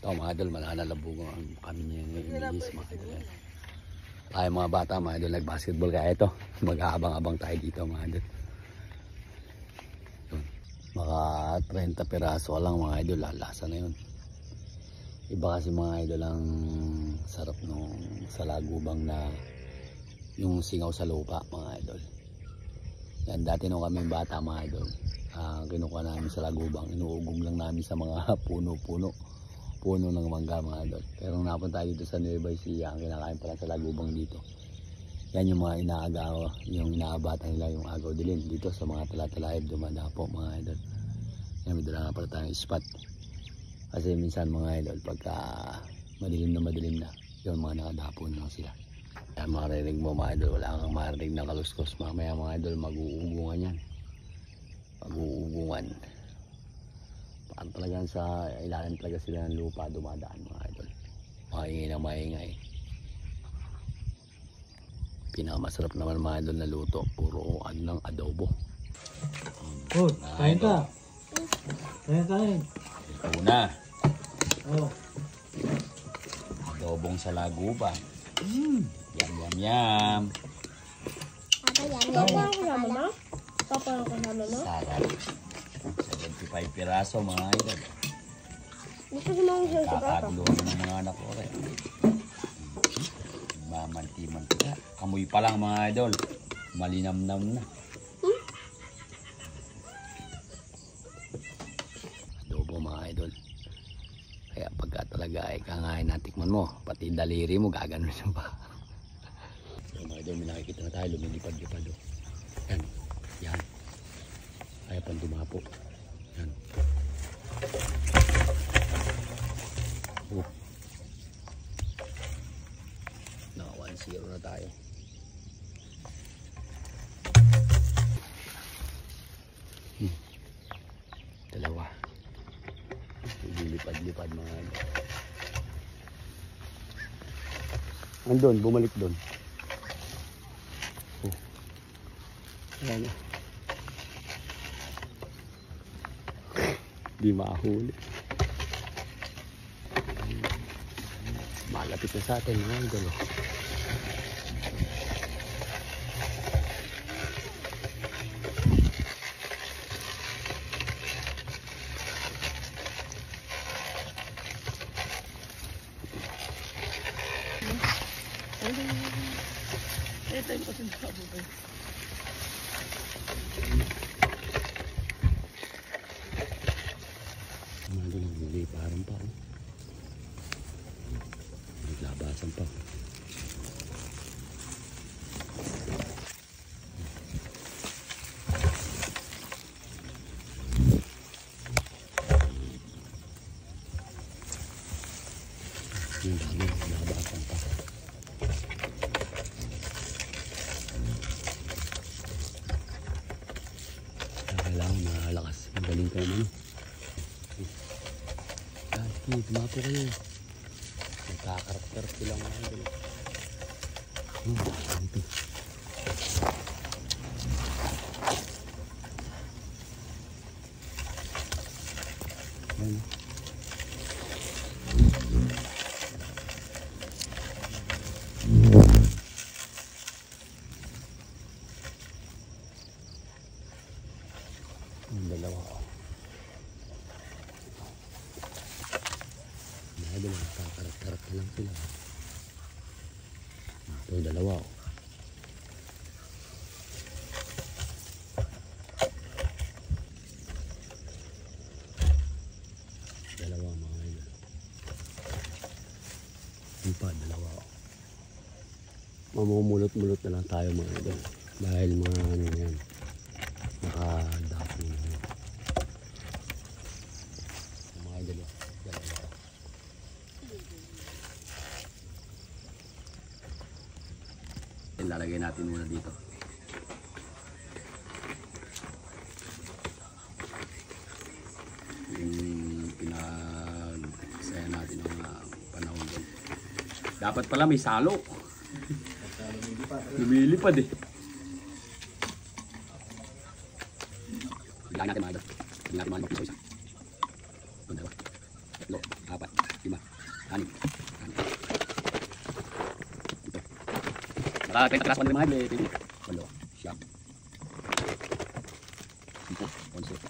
Ito mga idol, mananalabugan kami niya ngayon mga idol. Tayo mga bata mga idol, nag-basketball kaya ito. Mag-aabang-abang tayo dito mga idol. Mga 30 piraso lang mga idol, lalasa na yun. Iba kasi mga idol ang sarap nung sa lagubang na yung singaw sa lupa mga idol. Yan, dati nung kami bata mga idol, kinukuha namin sa lagubang, inuugong lang namin sa mga puno ng mangga mga idol. Pero nung napunta dito sa Nueva Ecija, ang kinakain pala sa lagubang dito, yan yung mga inaagaw, yung inaabatan nila yung agaw dilim dito sa mga talatalaib, dumadapo mga idol. Yan, may dala nga pala tayong spot kasi minsan mga idol pagka madilim na yun, mga nakadapo na lang sila. Yan, marinig mo mga idol, wala kang marinig na kaluskos. Mamaya mga idol, mag-uugungan yan, mag-uugungan. Parang talagang sa ilalim talaga sila ng lupa dumadaan mga idol. Maingay na maingay. Pinakamasarap naman mga idol na luto, puro ng adobo. Oh, kain ka. Kain. Una. Oh. Adobong sa laguba. Yum. Papa ang kasama mo? Papa ang kasama mo? Sarap. 75 piraso mga idol. Gusto ko mong siya sa papa. Kakaguluhan ng mga anak ko rin. Mamanti-mantika. Amoy pa lang mga idol. Malinamnam na. Adobo mga idol. Kaya pagka talaga ay kangain na tikman mo, pati daliri mo gaganon siya pa. So mga idol, may nakikita na tayo, lumilipad-lipad. Yan. Kaya pang dumapo. Yan. Na 1-0 na tayo. Dalawa. Lilipad-lipad mga ano. Andun, bumalik doon. Ayan. Di mahuli. Malapit na sa atin mga idol. Ito yung kasi nakabubay. Mga idol, niliparan pa. Naglabasan pa. Yung dami, naglabasan pa. Kailangan makalakas. Magaling ka naman. Dati, tumapo kayo. Nagkakarakter silang mga idol. Ito. Ayan. Ang dalawa ko. Mga idol, nagkakarak-karak na lang sila. Ito, dalawa ko. Dalawa mga idol. Yung pa, dalawa ko. Mamumulot-mulot na lang tayo mga idol. Dahil mga ano yan. Nakadapo na yan. Mga idol, dalawa ko. Lalagay natin muna dito. Yung pinag-saya natin ng panahon doon. Dapat pala may salo. Lumilipad eh. Bilangin natin mga idol. Bilangin natin mga idol. Isa. Dalawa. Tatlo. Apat. 5, 6, 7. Marami 30 piraso pa rin mga idol. 8, 9, 10, 11,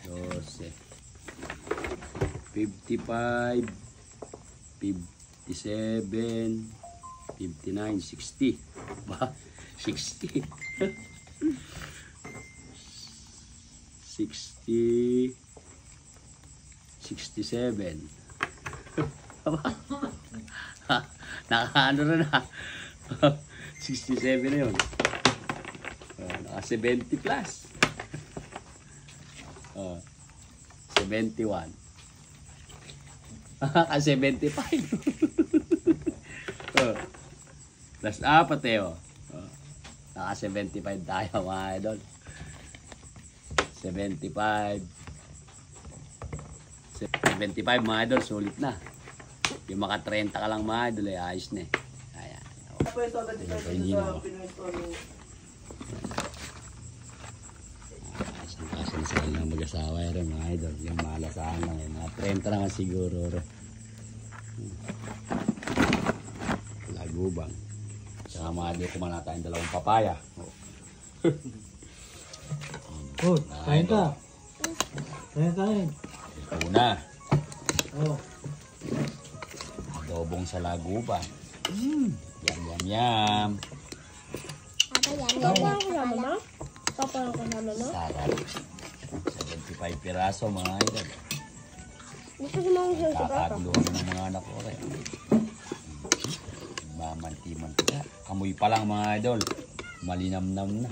12, 55, 57, 59, 60. Ba? 60. 60, 67. Naka-ano na na. 67 na yun. Naka 70 plus. 71. Naka 75. Plus 4 eh. Naka 75 tayo mga idol. 75 mga idol, sulit na. Yung maka 30 ka lang mga idol ay ayos na eh. Ayan. Ayos ang kaso sa kanilang mag-asawa rin mga idol. Yung malasahan lang eh. Mga 30 naman siguro rin. Lagubang. Saka mga idol kumana tayong dalawang papaya. Oh, kain ka. Kain. Una. Oh. Adobong sa laguban. Yum. Papa lang kasama mo? Papa lang kasama mo? Sarap. 75 piraso mga idol. Gusto sumama siya sa papa. Kakaguluhan ng mga anak ko rin. Mamanti-mantika. Amoy pa lang mga idol. Malinamnam na.